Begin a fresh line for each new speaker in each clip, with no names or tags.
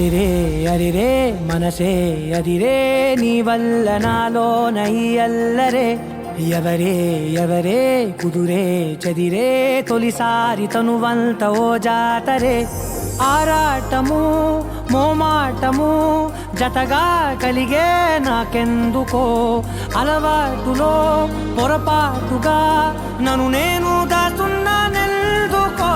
అరిరే అరిరే మనసే అదిరే నీ వల్ల నాలోన ఈ అల్లరే ఎవరే ఎవరే కుదురే చదిరే తొలిసారి తనువంత ఓ జాతరే ఆరాటము మోమాటము జతగా కలిగే నాకెందుకో అలవాటులో పొరపాటుగా నన్ను నేను దాచున్నానెందుకో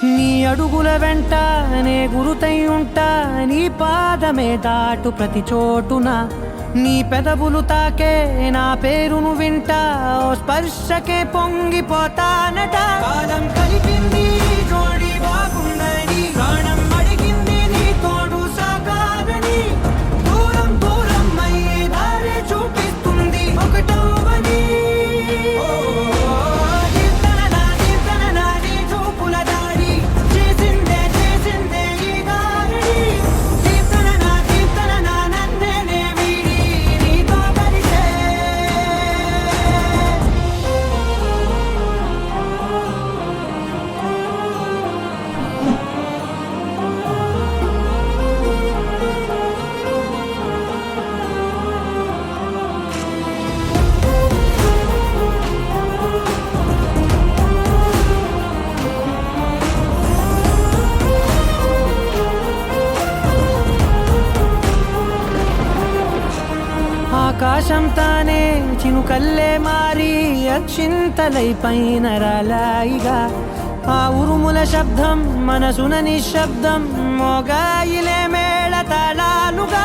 నీ అడుగుల వెంట నే గురుతై ఉంటా నీ పాదమే దాటు ప్రతి చోటున నీ పెదవులు తాకే నా పేరును వింటా ఓ స్పర్శకే పొంగిపోతానట కాలం కలిపింది జోడి బాగుందని ప్రాణం అడిగింది నీ తోడు సాగాలని దూరం దూరం అయ్యే దారి చూపిస్తుంది ఒకటవని ఆకాశం తానే చినుకల్లే మారి అక్షింతలై పైన రాలాయిగా ఆ ఉరుముల శబ్దం మనసున నిశ్శబ్దం మోగాయిలే మేళ తాళాలుగా